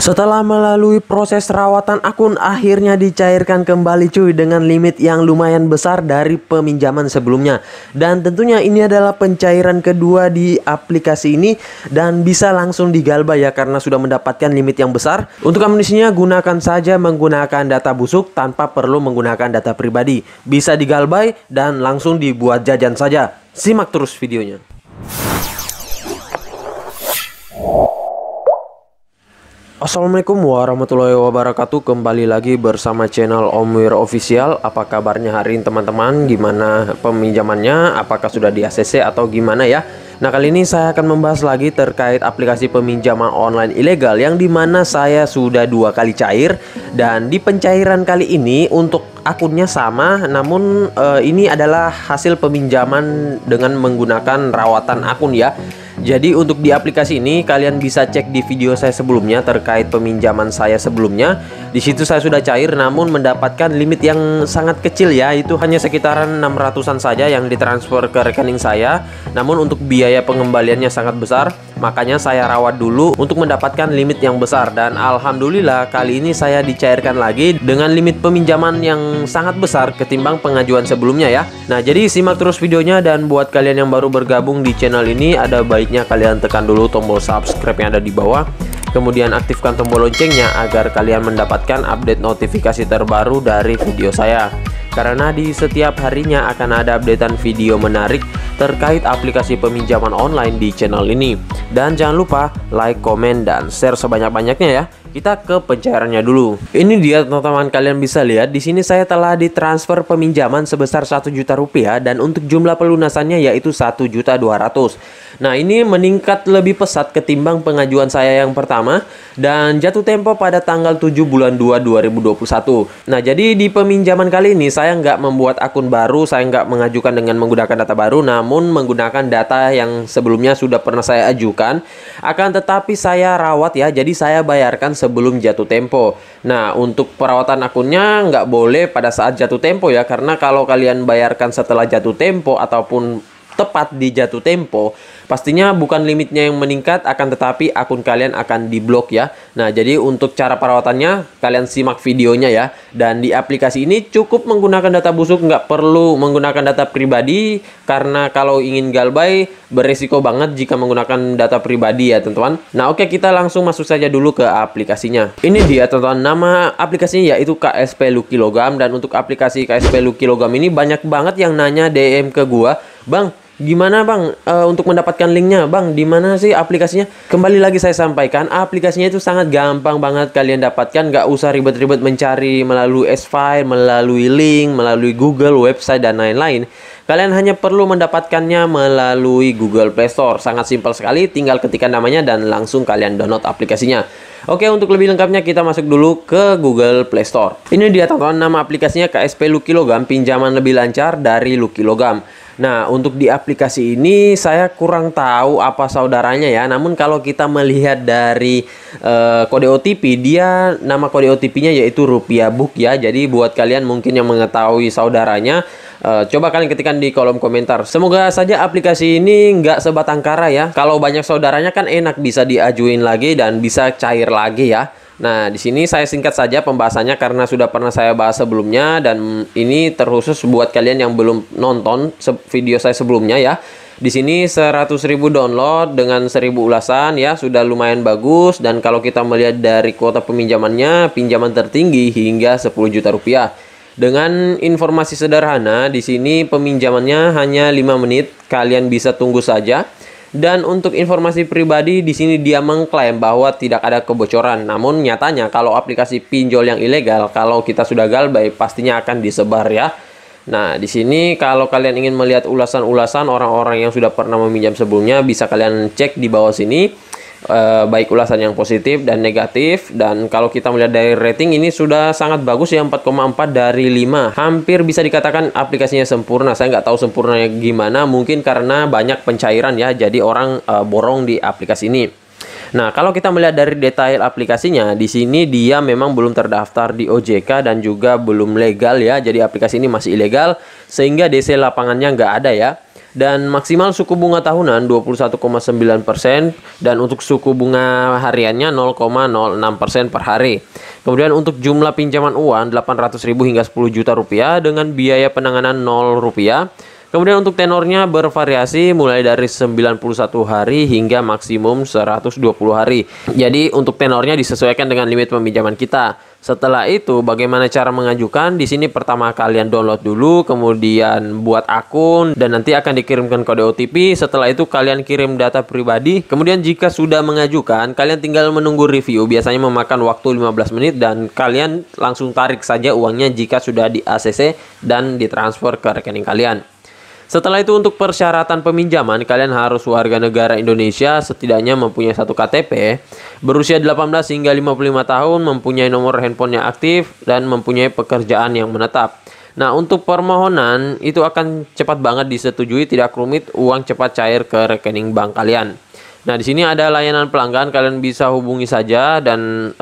Setelah melalui proses rawatan akun, akhirnya dicairkan kembali cuy dengan limit yang lumayan besar dari peminjaman sebelumnya. Dan tentunya ini adalah pencairan kedua di aplikasi ini dan bisa langsung digalbay ya karena sudah mendapatkan limit yang besar. Untuk amunisinya gunakan saja menggunakan data busuk tanpa perlu menggunakan data pribadi. Bisa digalbay dan langsung dibuat jajan saja. Simak terus videonya. Assalamualaikum warahmatullahi wabarakatuh. Kembali lagi bersama channel Om Wir Official. Apa kabarnya hari ini teman-teman? Gimana peminjamannya? Apakah sudah di ACC atau gimana ya? Nah, kali ini saya akan membahas lagi terkait aplikasi peminjaman online ilegal yang dimana saya sudah 2 kali cair. Dan di pencairan kali ini untuk akunnya sama, namun ini adalah hasil peminjaman dengan menggunakan rawatan akun ya. Jadi untuk di aplikasi ini kalian bisa cek di video saya sebelumnya terkait peminjaman saya sebelumnya. Di situ saya sudah cair namun mendapatkan limit yang sangat kecil ya, itu hanya sekitaran 600-an saja yang ditransfer ke rekening saya. Namun untuk biaya pengembaliannya sangat besar, makanya saya rawat dulu untuk mendapatkan limit yang besar. Dan alhamdulillah kali ini saya dicairkan lagi dengan limit peminjaman yang sangat besar ketimbang pengajuan sebelumnya ya. Nah, jadi simak terus videonya, dan buat kalian yang baru bergabung di channel ini, ada baiknya kalian tekan dulu tombol subscribe yang ada di bawah, kemudian aktifkan tombol loncengnya agar kalian mendapatkan update notifikasi terbaru dari video saya. Karena di setiap harinya akan ada updatean video menarik terkait aplikasi peminjaman online di channel ini. Dan jangan lupa like, komen, dan share sebanyak-banyaknya ya. Kita ke pencairannya dulu. Ini dia teman-teman, kalian bisa lihat di sini saya telah ditransfer peminjaman sebesar 1 juta rupiah dan untuk jumlah pelunasannya yaitu 1.200.000. Nah, ini meningkat lebih pesat ketimbang pengajuan saya yang pertama dan jatuh tempo pada tanggal 7 bulan 2 2021. Nah, jadi di peminjaman kali ini saya nggak membuat akun baru, saya nggak mengajukan dengan menggunakan data baru, namun menggunakan data yang sebelumnya sudah pernah saya ajukan. Akan tetapi saya rawat ya, jadi saya bayarkan sebelum jatuh tempo. Nah, untuk perawatan akunnya nggak boleh pada saat jatuh tempo ya, karena kalau kalian bayarkan setelah jatuh tempo ataupun tepat di jatuh tempo, pastinya bukan limitnya yang meningkat, akan tetapi akun kalian akan diblok ya. Nah, jadi untuk cara perawatannya kalian simak videonya ya. Dan di aplikasi ini cukup menggunakan data busuk, nggak perlu menggunakan data pribadi, karena kalau ingin galbay beresiko banget jika menggunakan data pribadi ya teman-teman. Nah, oke, kita langsung masuk saja dulu ke aplikasinya. Ini dia teman-teman, nama aplikasinya yaitu KSP Lucky Logam. Dan untuk aplikasi KSP Lucky Logam ini banyak banget yang nanya DM ke gua, "Bang, gimana bang untuk mendapatkan linknya bang, di mana sih aplikasinya?" Kembali lagi saya sampaikan, aplikasinya itu sangat gampang banget kalian dapatkan, nggak usah ribet-ribet mencari melalui S-File, melalui link, melalui Google, website, dan lain-lain. Kalian hanya perlu mendapatkannya melalui Google Play Store. Sangat simpel sekali, tinggal ketikkan namanya dan langsung kalian download aplikasinya. Oke, untuk lebih lengkapnya kita masuk dulu ke Google Play Store. Ini dia teman-teman, nama aplikasinya KSP Lucky Logam, pinjaman lebih lancar dari Lucky Logam. Nah, untuk di aplikasi ini saya kurang tahu apa saudaranya ya. Namun kalau kita melihat dari kode OTP, dia nama kode OTP-nya yaitu Rupiah Book ya. Jadi buat kalian mungkin yang mengetahui saudaranya, coba kalian ketikkan di kolom komentar. Semoga saja aplikasi ini nggak sebatang kara ya. Kalau banyak saudaranya kan enak, bisa diajuin lagi dan bisa cair lagi ya. Nah, di sini saya singkat saja pembahasannya karena sudah pernah saya bahas sebelumnya, dan ini terkhusus buat kalian yang belum nonton video saya sebelumnya ya. Di sini 100.000 download dengan 1.000 ulasan ya, sudah lumayan bagus. Dan kalau kita melihat dari kuota peminjamannya, pinjaman tertinggi hingga 10 juta rupiah. Dengan informasi sederhana, di sini peminjamannya hanya 5 menit, kalian bisa tunggu saja. Dan untuk informasi pribadi, di sini dia mengklaim bahwa tidak ada kebocoran. Namun nyatanya kalau aplikasi pinjol yang ilegal, kalau kita sudah galbay pastinya akan disebar ya. Nah, di sini kalau kalian ingin melihat ulasan-ulasan orang-orang yang sudah pernah meminjam sebelumnya, bisa kalian cek di bawah sini. Baik ulasan yang positif dan negatif. Dan kalau kita melihat dari rating, ini sudah sangat bagus ya, 4,4 dari 5. Hampir bisa dikatakan aplikasinya sempurna. Saya nggak tahu sempurnanya gimana, mungkin karena banyak pencairan ya, jadi orang borong di aplikasi ini. Nah, kalau kita melihat dari detail aplikasinya, di sini dia memang belum terdaftar di OJK dan juga belum legal ya. Jadi aplikasi ini masih ilegal sehingga DC lapangannya nggak ada ya. Dan maksimal suku bunga tahunan 21,9% dan untuk suku bunga hariannya 0,06% per hari. Kemudian untuk jumlah pinjaman uang 800.000 hingga 10 juta rupiah dengan biaya penanganan 0 rupiah. Kemudian untuk tenornya bervariasi mulai dari 91 hari hingga maksimum 120 hari. Jadi untuk tenornya disesuaikan dengan limit peminjaman kita. Setelah itu bagaimana cara mengajukan? Di sini pertama kalian download dulu, kemudian buat akun dan nanti akan dikirimkan kode OTP. Setelah itu kalian kirim data pribadi. Kemudian jika sudah mengajukan, kalian tinggal menunggu review. Biasanya memakan waktu 15 menit dan kalian langsung tarik saja uangnya jika sudah di ACC dan ditransfer ke rekening kalian. Setelah itu untuk persyaratan peminjaman, kalian harus warga negara Indonesia, setidaknya mempunyai 1 KTP, berusia 18 hingga 55 tahun, mempunyai nomor handphone yang aktif, dan mempunyai pekerjaan yang menetap. Nah, untuk permohonan itu akan cepat banget disetujui, tidak rumit, uang cepat cair ke rekening bank kalian. Nah, di sini ada layanan pelanggan, kalian bisa hubungi saja dan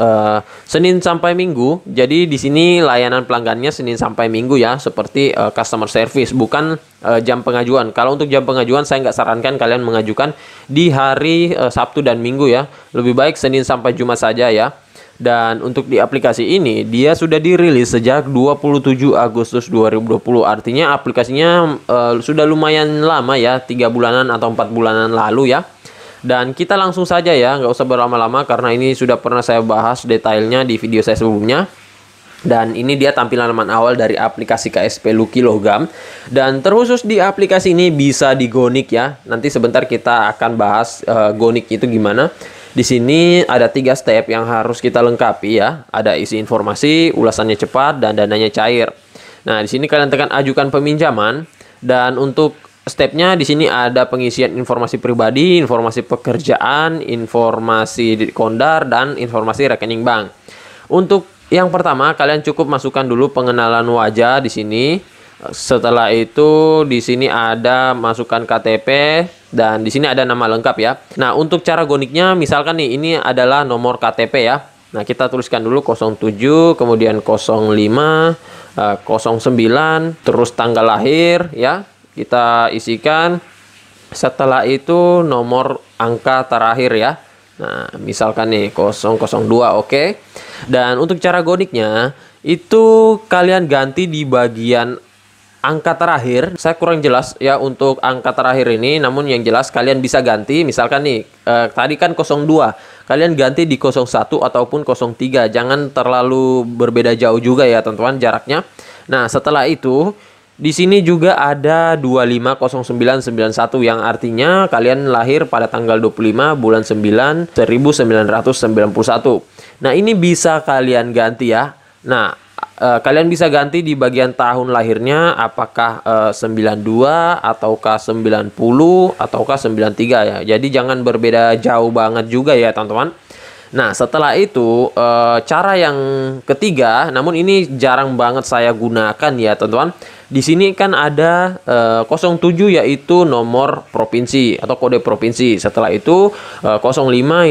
Senin sampai Minggu. Jadi di sini layanan pelanggannya Senin sampai Minggu ya, seperti customer service, bukan jam pengajuan. Kalau untuk jam pengajuan saya nggak sarankan kalian mengajukan di hari Sabtu dan Minggu ya. Lebih baik Senin sampai Jumat saja ya. Dan untuk di aplikasi ini dia sudah dirilis sejak 27 Agustus 2020. Artinya aplikasinya sudah lumayan lama ya, 3 bulanan atau 4 bulanan lalu ya. Dan kita langsung saja ya, nggak usah berlama-lama karena ini sudah pernah saya bahas detailnya di video saya sebelumnya. Dan ini dia tampilan halaman awal dari aplikasi KSP Lucky Logam. Dan terkhusus di aplikasi ini bisa digonik ya. Nanti sebentar kita akan bahas gonik itu gimana. Di sini ada 3 step yang harus kita lengkapi ya. Ada isi informasi, ulasannya cepat, dan dananya cair. Nah, di sini kalian tekan ajukan peminjaman. Dan untuk stepnya di sini ada pengisian informasi pribadi, informasi pekerjaan, informasi kondar, dan informasi rekening bank. Untuk yang pertama, kalian cukup masukkan dulu pengenalan wajah di sini. Setelah itu di sini ada masukkan KTP dan di sini ada nama lengkap ya. Nah, untuk cara goniknya misalkan nih ini adalah nomor KTP ya. Nah, kita tuliskan dulu 07, kemudian 05, 09, terus tanggal lahir ya. Kita isikan. Setelah itu nomor angka terakhir ya. Nah, misalkan nih 002, oke. Dan untuk cara goniknya itu kalian ganti di bagian angka terakhir. Saya kurang jelas ya untuk angka terakhir ini, namun yang jelas kalian bisa ganti. Misalkan nih tadi kan 02, kalian ganti di 01 ataupun 03. Jangan terlalu berbeda jauh juga ya teman-teman jaraknya. Nah, setelah itu di sini juga ada 250991 yang artinya kalian lahir pada tanggal 25 bulan 9 1991. Nah, ini bisa kalian ganti ya. Nah, kalian bisa ganti di bagian tahun lahirnya apakah 92 ataukah 90 ataukah 93 ya. Jadi jangan berbeda jauh banget juga ya, teman-teman. Nah, setelah itu cara yang ketiga, namun ini jarang banget saya gunakan ya, teman-teman. Di sini kan ada 07 yaitu nomor provinsi atau kode provinsi. Setelah itu 05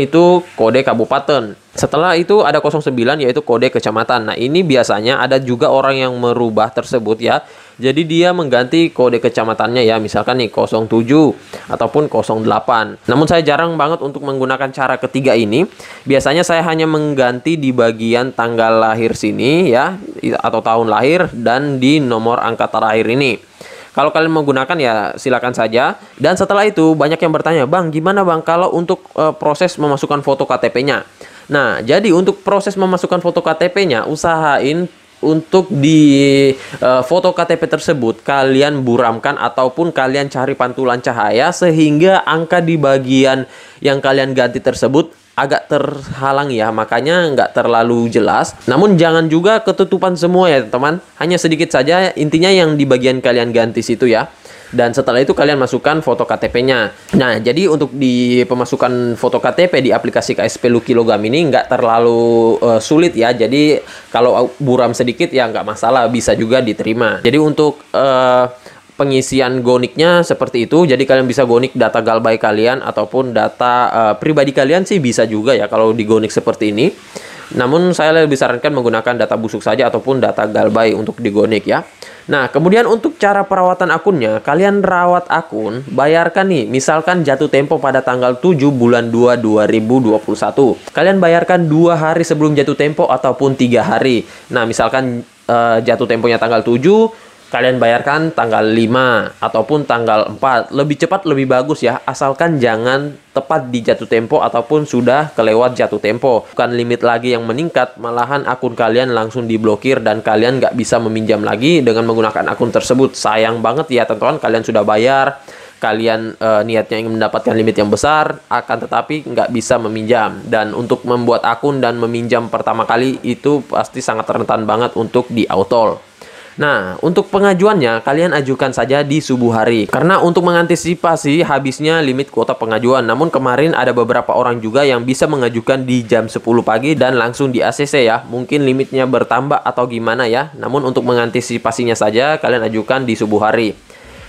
itu kode kabupaten. Setelah itu ada 09 yaitu kode kecamatan. Nah, ini biasanya ada juga orang yang merubah tersebut ya. Jadi dia mengganti kode kecamatannya ya, misalkan nih 07 ataupun 08. Namun saya jarang banget untuk menggunakan cara ketiga ini. Biasanya saya hanya mengganti di bagian tanggal lahir sini ya, atau tahun lahir, dan di nomor angka terakhir ini. Kalau kalian menggunakan ya silakan saja. Dan setelah itu banyak yang bertanya, "Bang, gimana Bang kalau untuk proses memasukkan foto KTP-nya?" Nah, jadi untuk proses memasukkan foto KTP-nya, usahain untuk di foto KTP tersebut kalian buramkan ataupun kalian cari pantulan cahaya sehingga angka di bagian yang kalian ganti tersebut agak terhalang ya, makanya nggak terlalu jelas. Namun jangan juga ketutupan semua ya teman, hanya sedikit saja, intinya yang di bagian kalian ganti situ ya. Dan setelah itu kalian masukkan foto KTP-nya. Nah, jadi untuk di pemasukan foto KTP di aplikasi KSP Lucky Logam ini nggak terlalu sulit ya. Jadi kalau buram sedikit ya nggak masalah, bisa juga diterima. Jadi untuk pengisian goniknya seperti itu. Jadi kalian bisa gonik data galbay kalian ataupun data pribadi kalian sih bisa juga ya kalau digonik seperti ini. Namun saya lebih sarankan menggunakan data busuk saja ataupun data galbay untuk di GoNick ya. Nah, kemudian untuk cara perawatan akunnya, kalian rawat akun, bayarkan nih, misalkan jatuh tempo pada tanggal 7 bulan 2 2021. Kalian bayarkan 2 hari sebelum jatuh tempo ataupun 3 hari. Nah, misalkan jatuh temponya tanggal 7, kalian bayarkan tanggal 5 ataupun tanggal 4. Lebih cepat lebih bagus ya, asalkan jangan tepat di jatuh tempo ataupun sudah kelewat jatuh tempo. Bukan limit lagi yang meningkat, malahan akun kalian langsung diblokir dan kalian nggak bisa meminjam lagi dengan menggunakan akun tersebut. Sayang banget ya teman-teman, kalian sudah bayar, kalian niatnya ingin mendapatkan limit yang besar, akan tetapi nggak bisa meminjam. Dan untuk membuat akun dan meminjam pertama kali itu pasti sangat rentan banget untuk di-autol. Nah, untuk pengajuannya, kalian ajukan saja di subuh hari. Karena untuk mengantisipasi habisnya limit kuota pengajuan. Namun kemarin ada beberapa orang juga yang bisa mengajukan di jam 10 pagi dan langsung di ACC ya. Mungkin limitnya bertambah atau gimana ya. Namun untuk mengantisipasinya saja, kalian ajukan di subuh hari.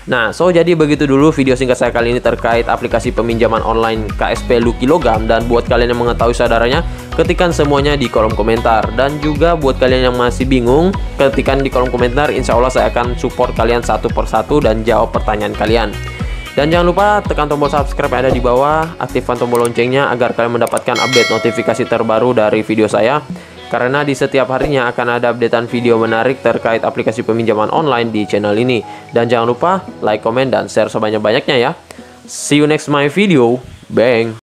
Nah, jadi begitu dulu video singkat saya kali ini terkait aplikasi peminjaman online KSP Lucky Logam. Dan buat kalian yang mengetahui saudaranya, ketikkan semuanya di kolom komentar. Dan juga buat kalian yang masih bingung, ketikkan di kolom komentar. Insya Allah saya akan support kalian satu persatu dan jawab pertanyaan kalian. Dan jangan lupa tekan tombol subscribe yang ada di bawah, aktifkan tombol loncengnya agar kalian mendapatkan update notifikasi terbaru dari video saya. Karena di setiap harinya akan ada updatean video menarik terkait aplikasi peminjaman online di channel ini. Dan jangan lupa like, komen, dan share sebanyak-banyaknya ya. See you next my video. Bang!